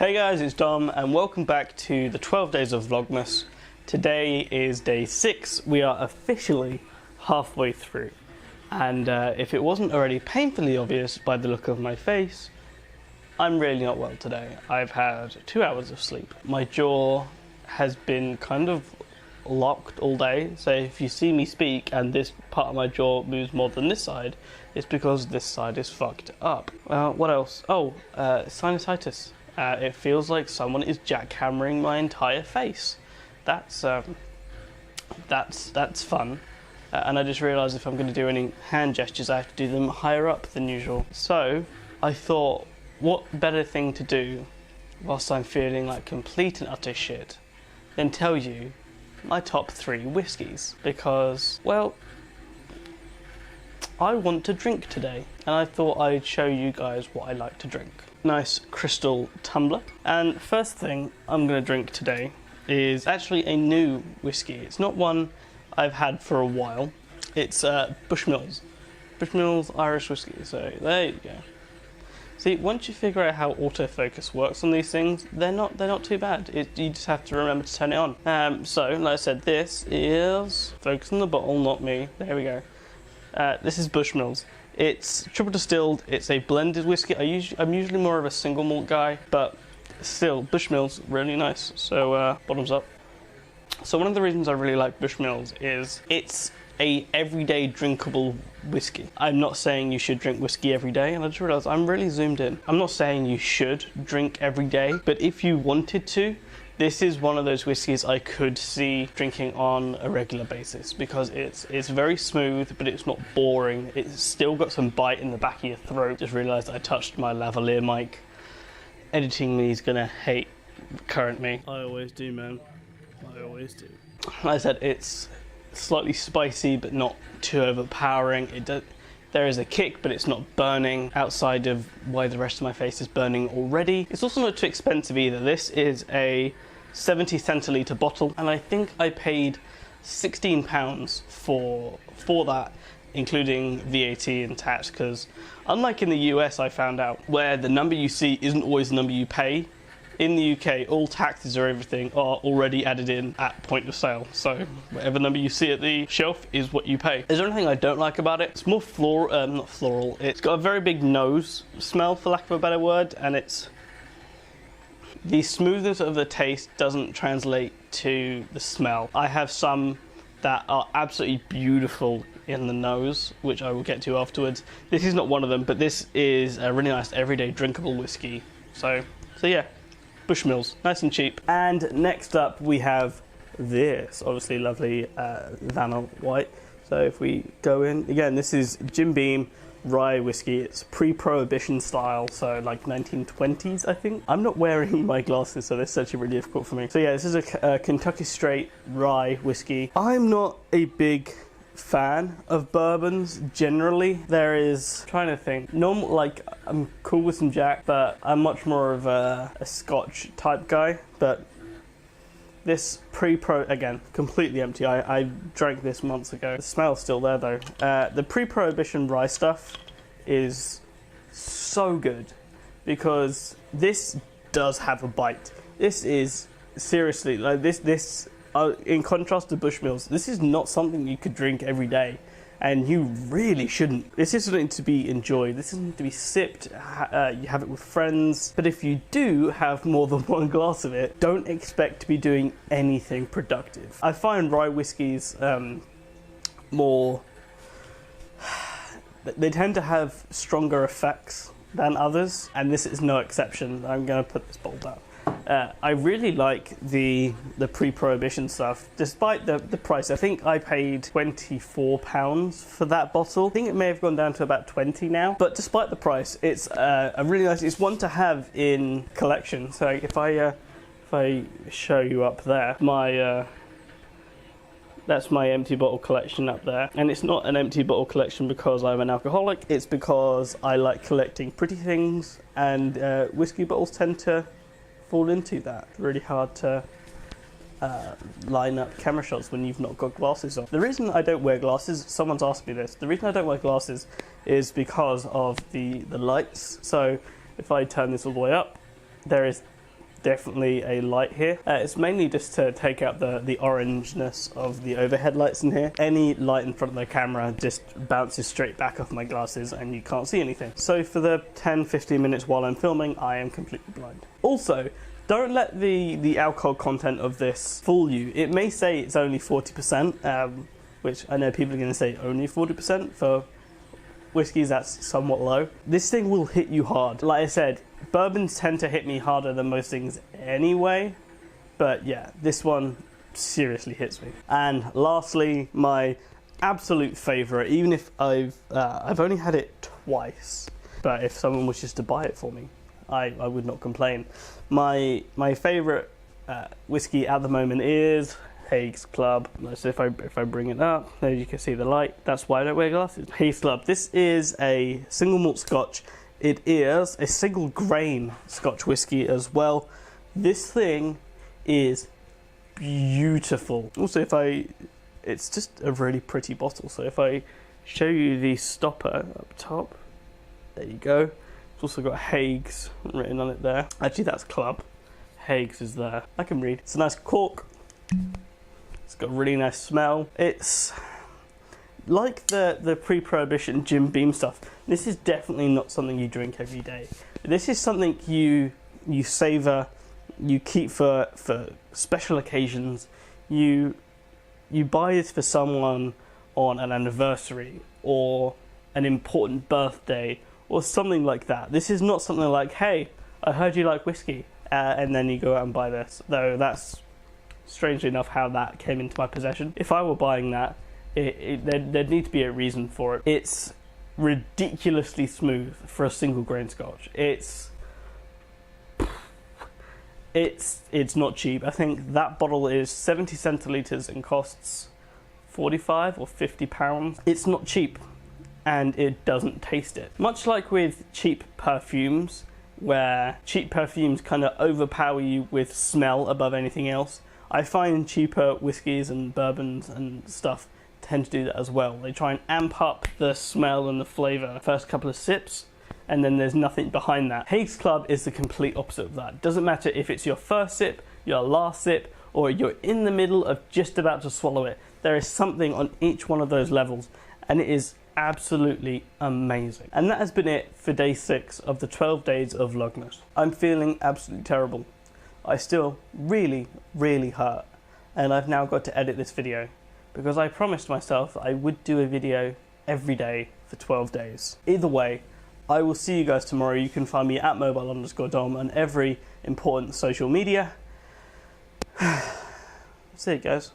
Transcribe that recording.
Hey guys, it's Dom and welcome back to the 12 days of Vlogmas. Today is day 6. We are officially halfway through. And if it wasn't already painfully obvious by the look of my face, I'm really not well today. I've had 2 hours of sleep. My jaw has been kind of locked all day, so if you see me speak and this part of my jaw moves more than this side, it's because this side is fucked up. What else? Sinusitis. It feels like someone is jackhammering my entire face. That's fun. And I just realised if I'm going to do any hand gestures, I have to do them higher up than usual. So I thought, what better thing to do whilst I'm feeling like complete and utter shit than tell you my top 3 whiskies, because, well, I want to drink today, and I thought I'd show you guys what I like to drink. Nice crystal tumbler. And first thing I'm going to drink today is actually a new whiskey. It's not one I've had for a while. It's Bushmills. Bushmills Irish whiskey. So there you go. See, once you figure out how autofocus works on these things, they're not too bad. You just have to remember to turn it on. So, like I said, this is focus on the bottle, not me. There we go. This is Bushmills. It's triple distilled. It's a blended whiskey. I'm usually more of a single malt guy, but still, Bushmills really nice. So bottoms up. So one of the reasons I really like Bushmills is it's a everyday drinkable whiskey. I'm not saying you should drink whiskey every day, and I just realised I'm really zoomed in. I'm not saying you should drink every day, but if you wanted to, this is one of those whiskies I could see drinking on a regular basis, because it's very smooth, but it's not boring. It's still got some bite in the back of your throat. Just realised I touched my lavalier mic. Editing me is gonna hate current me. I always do, man. I always do. Like I said, it's slightly spicy, but not too overpowering. There is a kick, but it's not burning outside of why the rest of my face is burning already. It's also not too expensive either. This is a 70 centilitre bottle, and I think I paid £16 for that, including VAT and tax, because unlike in the US, I found out, where the number you see isn't always the number you pay, in the UK, all taxes or everything are already added in at point of sale. So whatever number you see at the shelf is what you pay. Is there anything I don't like about it? It's more not floral. It's got a very big nose smell, for lack of a better word, and the smoothness of the taste doesn't translate to the smell. I have some that are absolutely beautiful in the nose, which I will get to afterwards. This is not one of them, but this is a really nice everyday drinkable whiskey. So yeah. Bushmills, nice and cheap. And next up we have this obviously lovely Vanilla White. So if we go in, again, this is Jim Beam rye whiskey. It's pre-prohibition style, so like 1920s, I think. I'm not wearing my glasses, so this is actually really difficult for me. So yeah, this is a Kentucky straight rye whiskey. I'm not a big fan of bourbons generally. There is, trying to think, like I'm cool with some Jack, but I'm much more of a Scotch type guy. But this again, completely empty. I drank this months ago. The smell's still there though. The pre-prohibition rye stuff is so good, because this does have a bite. This is seriously like this. In contrast to Bushmills, this is not something you could drink every day, and you really shouldn't. This is something to be enjoyed. This isn't to be sipped. You have it with friends. But if you do have more than one glass of it, don't expect to be doing anything productive. I find rye whiskies more... They tend to have stronger effects than others, and this is no exception. I'm going to put this bowl down. I really like the pre-prohibition stuff, despite the price. I think I paid £24 for that bottle. I think it may have gone down to about 20 now, but despite the price, it's a really nice. It's one to have in collection. So if I show you up there, that's my empty bottle collection up there. And it's not an empty bottle collection because I'm an alcoholic. It's because I like collecting pretty things, and whiskey bottles tend to fall into that. Really hard to line up camera shots when you've not got glasses on. The reason I don't wear glasses, someone's asked me this, the reason I don't wear glasses is because of the lights. So if I turn this all the way up, there is definitely a light here. It's mainly just to take out the orangeness of the overhead lights in here. Any light in front of the camera just bounces straight back off my glasses and you can't see anything. So for the 10-15 minutes while I'm filming, I am completely blind. Also, don't let the alcohol content of this fool you. It may say it's only 40%, which I know people are going to say only 40% for whiskies, that's somewhat low. This thing will hit you hard. Like I said, bourbons tend to hit me harder than most things anyway, but yeah, this one seriously hits me. And lastly, my absolute favorite, even if I've only had it twice, but if someone wishes to buy it for me, I would not complain. My favorite whiskey at the moment is Haig's Club. So if I bring it up, there you can see the light. That's why I don't wear glasses. Haig's Club. This is a single malt Scotch. It is a single grain Scotch whiskey as well. This thing is beautiful. Also, it's just a really pretty bottle. So if I show you the stopper up top, there you go. It's also got Haig's written on it there. Actually, that's Club. Haig's is there. I can read. It's a nice cork. It's got a really nice smell. It's like the pre-prohibition Jim Beam stuff. This is definitely not something you drink every day. This is something you savor, you keep for special occasions. You buy this for someone on an anniversary or an important birthday or something like that. This is not something like, hey, I heard you like whiskey, and then you go out and buy this. Though that's strangely enough how that came into my possession. If I were buying that, there'd need to be a reason for it. It's ridiculously smooth for a single grain Scotch. It's not cheap. I think that bottle is 70 centilitres and costs 45 or 50 pounds. It's not cheap, and it doesn't taste it. Much like with cheap perfumes, where cheap perfumes kind of overpower you with smell above anything else, I find cheaper whiskies and bourbons and stuff tend to do that as well. They try and amp up the smell and the flavour the first couple of sips, and then there's nothing behind that. Haig's Club is the complete opposite of that. It doesn't matter if it's your first sip, your last sip, or you're in the middle of just about to swallow it. There is something on each one of those levels, and it is absolutely amazing. And that has been it for day 6 of the 12 days of Vlogmas. I'm feeling absolutely terrible. I still really hurt, and I've now got to edit this video because I promised myself I would do a video every day for 12 days. Either way, I will see you guys tomorrow. You can find me at mobile_dom on every important social media. See you guys.